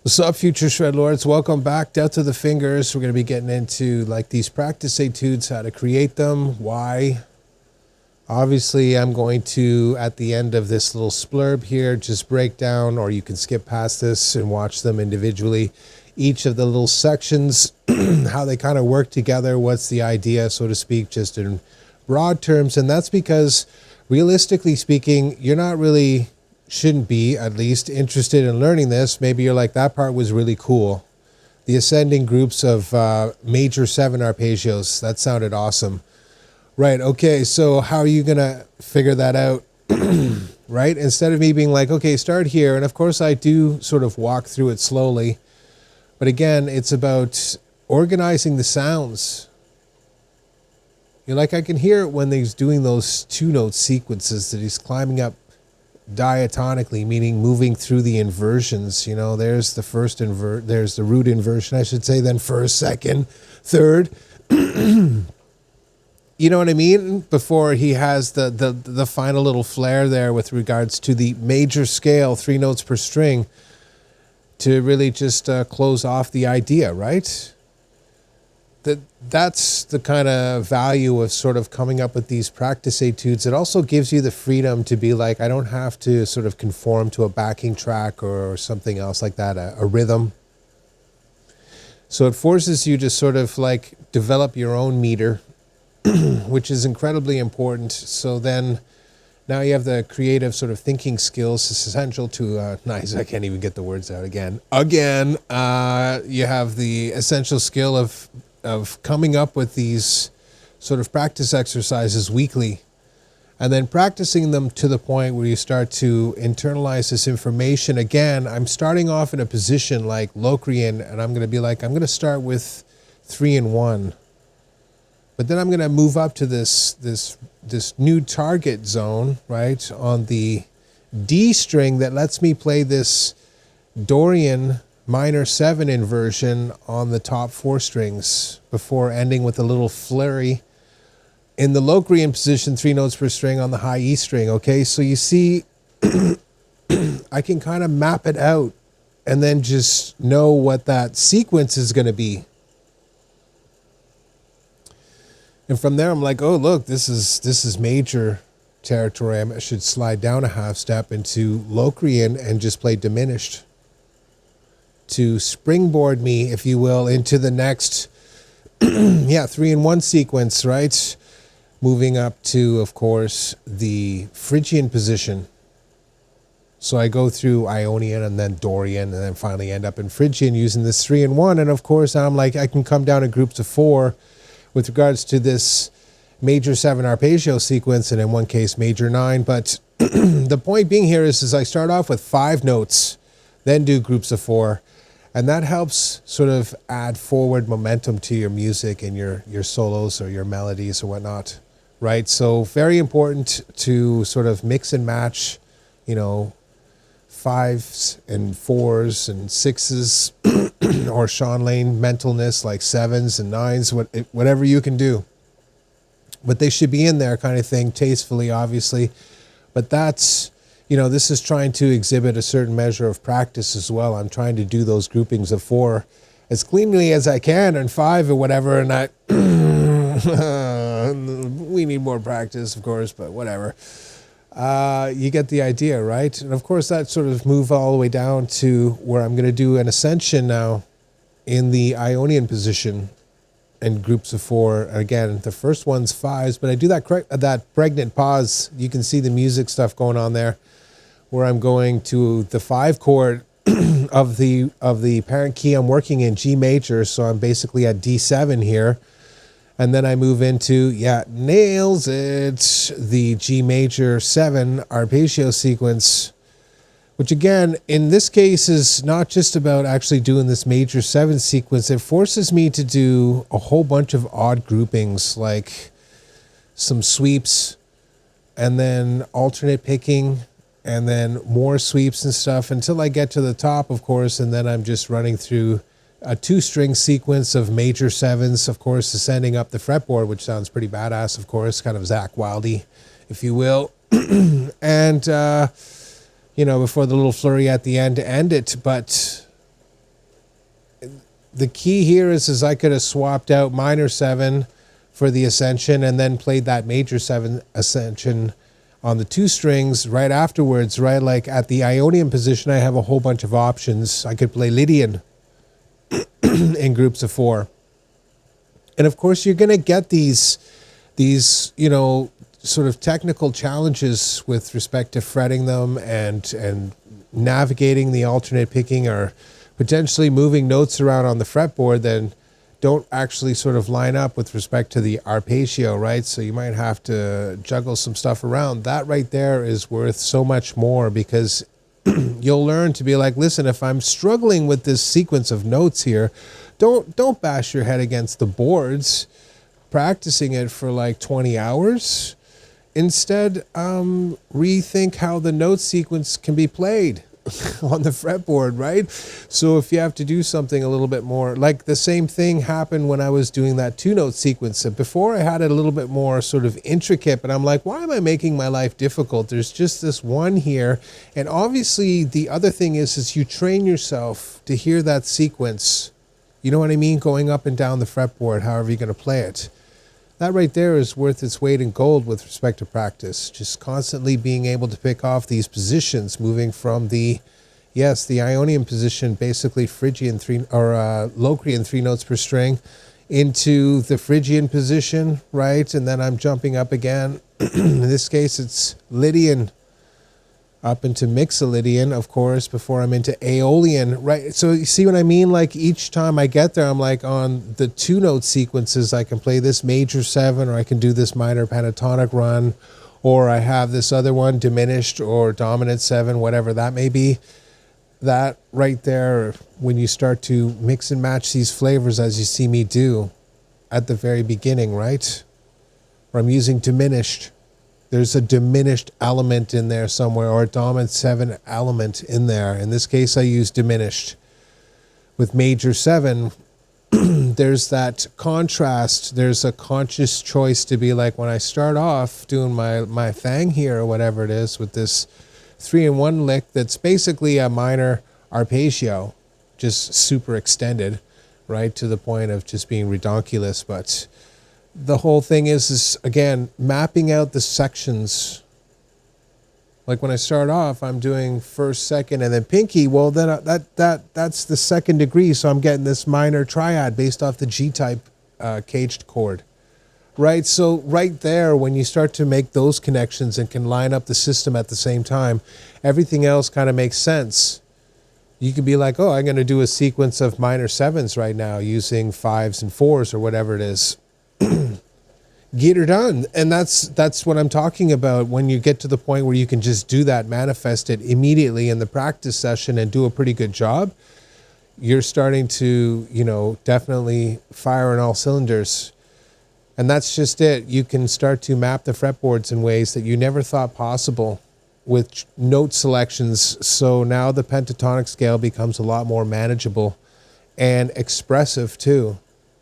What's up, future shred lords? Welcome back. Death to the fingers. We're going to be getting into like these practice etudes, how to create them, why. Obviously, I'm going to, at the end of this little splurb here, just break down, or you can skip past this and watch them individually, each of the little sections, how they kind of work together, what's the idea, so to speak, just in broad terms. And that's because, realistically speaking, you're not really, shouldn't be at least, interested in learning this. Maybe you're like, that part was really cool. The ascending groups of major 7 arpeggios, that sounded awesome. Right, okay, so how are you going to figure that out, right? Instead of me being like, okay, start here, and of course I do sort of walk through it slowly, but again, it's about organizing the sounds. You're like, I can hear it when he's doing those 2-note sequences that he's climbing up diatonically, meaning moving through the inversions. You know, there's the first there's the root inversion, I should say, then first, second, third. You know what I mean? Before he has the final little flair there with regards to the major scale, 3 notes per string, to really just close off the idea, right? That's the kind of value of sort of coming up with these practice etudes. It also gives you the freedom to be like, I don't have to sort of conform to a backing track or something else like that, a rhythm. So it forces you to sort of like develop your own meter, which is incredibly important. So then now you have the creative sort of thinking skills. It's essential to, nice, I can't even get the words out again. You have the essential skill of coming up with these sort of practice exercises weekly, and then practicing them to the point where you start to internalize this information. Again, I'm starting off in a position like Locrian, and I'm going to be like, I'm going to start with 3-1. But then I'm going to move up to this new target zone, right, on the D string that lets me play this Dorian minor 7 inversion on the top 4 strings before ending with a little flurry in the Locrian position, 3 notes per string on the high E string. Okay, so you see, I can kind of map it out and then just know what that sequence is going to be. And from there, I'm like, oh, look, this is major territory. I should slide down a half step into Locrian and just play diminished to springboard me, if you will, into the next, 3-1 sequence, right? Moving up to, of course, the Phrygian position. So I go through Ionian and then Dorian and then finally end up in Phrygian using this 3-1. And of course, I'm like, I can come down in groups of 4 with regards to this major 7 arpeggio sequence, and in one case major 9. But the point being here is I start off with 5 notes, then do groups of 4, and that helps sort of add forward momentum to your music and your solos or your melodies or whatnot, right? So very important to sort of mix and match, you know, 5s and 4s and 6s or Sean Lane mentalness, like 7s and 9s, whatever you can do. But they should be in there kind of thing, tastefully, obviously. But that's, you know, this is trying to exhibit a certain measure of practice as well. I'm trying to do those groupings of 4 as cleanly as I can, and 5 or whatever, and we need more practice, of course, but whatever. You get the idea, right? And of course, that sort of move all the way down to where I'm going to do an ascension now in the Ionian position in groups of 4. Again, the first one's 5s, but I do that pregnant pause. You can see the music stuff going on there, where I'm going to the 5 chord of the parent key I'm working in, G major. So I'm basically at D7 here. And then I move into, nails it, the G major 7 arpeggio sequence, which again, in this case, is not just about actually doing this major 7 sequence. It forces me to do a whole bunch of odd groupings, like some sweeps, and then alternate picking, and then more sweeps and stuff until I get to the top, of course, and then I'm just running through a 2-string sequence of major 7s, of course, ascending up the fretboard, which sounds pretty badass, of course, kind of Zach Wildy, if you will. And, you know, before the little flurry at the end to end it. But the key here is I could have swapped out minor 7 for the ascension and then played that major 7 ascension on the 2 strings right afterwards, right? Like at the Ionian position, I have a whole bunch of options. I could play Lydian in groups of 4. And of course, you're going to get these, you know, sort of technical challenges with respect to fretting them and navigating the alternate picking or potentially moving notes around on the fretboard that don't actually sort of line up with respect to the arpeggio, right? So you might have to juggle some stuff around. That right there is worth so much more, because you'll learn to be like, listen, if I'm struggling with this sequence of notes here, don't bash your head against the boards practicing it for like 20 hours. Instead, rethink how the note sequence can be played on the fretboard, right? So if you have to do something a little bit more, like the same thing happened when I was doing that 2-note sequence. Before I had it a little bit more sort of intricate, but I'm like, why am I making my life difficult? There's just this one here. And obviously the other thing is you train yourself to hear that sequence. You know what I mean? Going up and down the fretboard, however you're going to play it. That right there is worth its weight in gold with respect to practice. Just constantly being able to pick off these positions, moving from the Ionian position, basically Phrygian 3 or Locrian 3 notes per string, into the Phrygian position, right? And then I'm jumping up again. In this case, it's Lydian up into Mixolydian, of course, before I'm into Aeolian, right? So you see what I mean? Like each time I get there, I'm like on the 2-note sequences, I can play this major 7, or I can do this minor pentatonic run, or I have this other one, diminished or dominant 7, whatever that may be. That right there, when you start to mix and match these flavors as you see me do at the very beginning, right? Where I'm using diminished. There's a diminished element in there somewhere, or a dominant 7 element in there. In this case, I use diminished. With major 7, there's that contrast. There's a conscious choice to be like, when I start off doing my thing here, or whatever it is, with this 3-in-1 lick that's basically a minor arpeggio, just super extended, right, to the point of just being redonkulous, but the whole thing is again, mapping out the sections. Like when I start off, I'm doing first, second, and then pinky. Well, then that's the second degree. So I'm getting this minor triad based off the G-type caged chord, right? So right there, when you start to make those connections and can line up the system at the same time, everything else kind of makes sense. You could be like, oh, I'm going to do a sequence of minor 7s right now using 5s and 4s or whatever it is. Get her done. And that's what I'm talking about. When you get to the point where you can just do that, manifest it immediately in the practice session and do a pretty good job, you're starting to, you know, definitely fire on all cylinders. And that's just it. You can start to map the fretboards in ways that you never thought possible with note selections. So now the pentatonic scale becomes a lot more manageable and expressive too.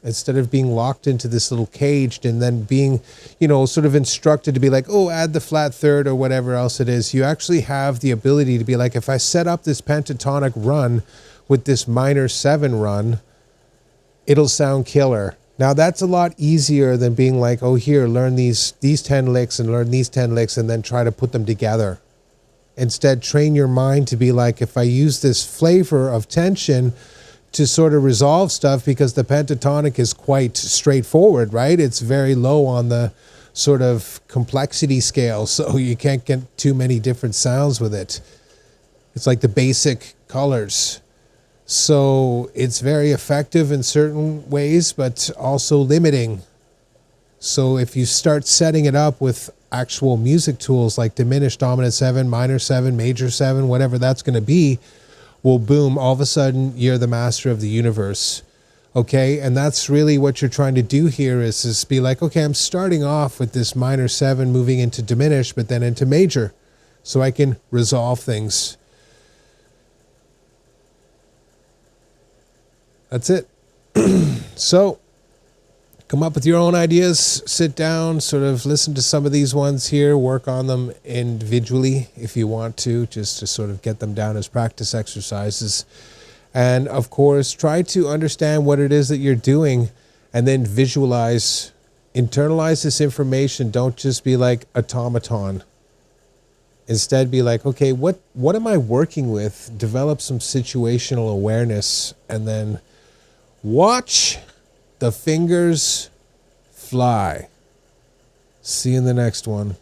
Instead of being locked into this little caged and then being, you know, sort of instructed to be like, oh, add the flat third or whatever else it is. You actually have the ability to be like, if I set up this pentatonic run with this minor 7 run, it'll sound killer. Now that's a lot easier than being like, oh, here, learn these 10 licks and learn these 10 licks and then try to put them together. Instead, train your mind to be like, if I use this flavor of tension to sort of resolve stuff, because the pentatonic is quite straightforward, right? It's very low on the sort of complexity scale, so you can't get too many different sounds with it. It's like the basic colors. So it's very effective in certain ways, but also limiting. So if you start setting it up with actual music tools like diminished, dominant 7, minor 7, major 7, whatever that's going to be, well, boom, all of a sudden you're the master of the universe. Okay, and that's really what you're trying to do here is be like, okay, I'm starting off with this minor 7 moving into diminished, but then into major, so I can resolve things. That's it. So come up with your own ideas, sit down, sort of listen to some of these ones here, work on them individually if you want to, just to sort of get them down as practice exercises. And of course, try to understand what it is that you're doing and then visualize, internalize this information. Don't just be like automaton. Instead, be like, okay, what am I working with? Develop some situational awareness and then watch the fingers fly. See you in the next one.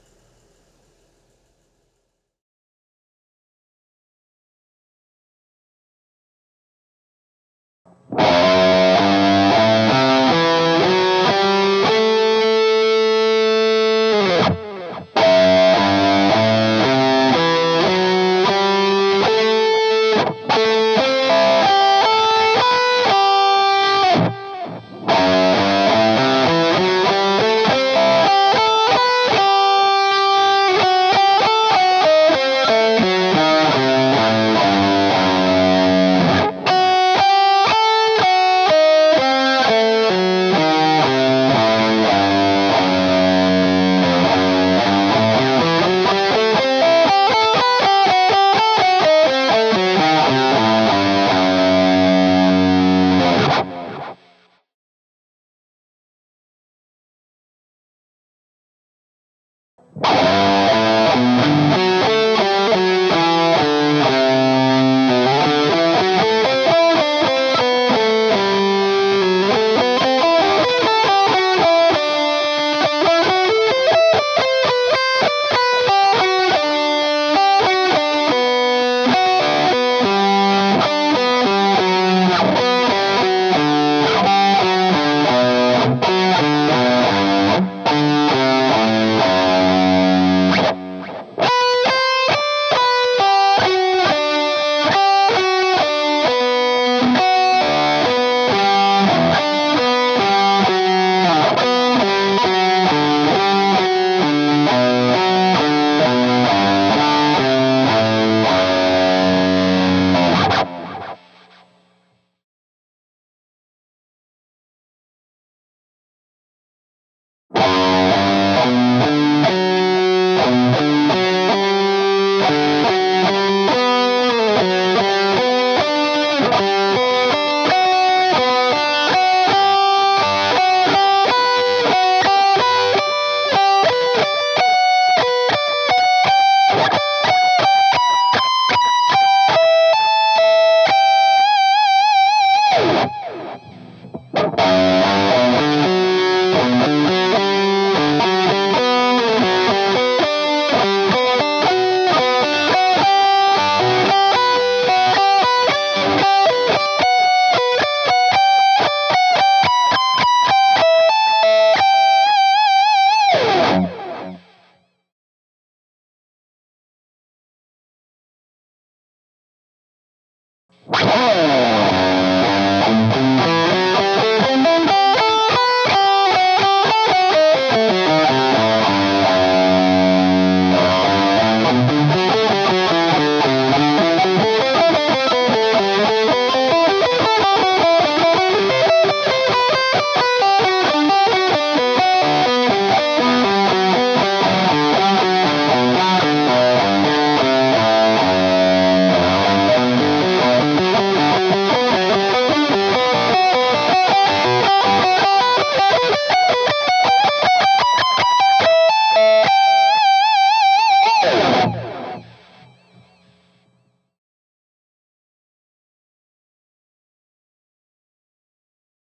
Oh!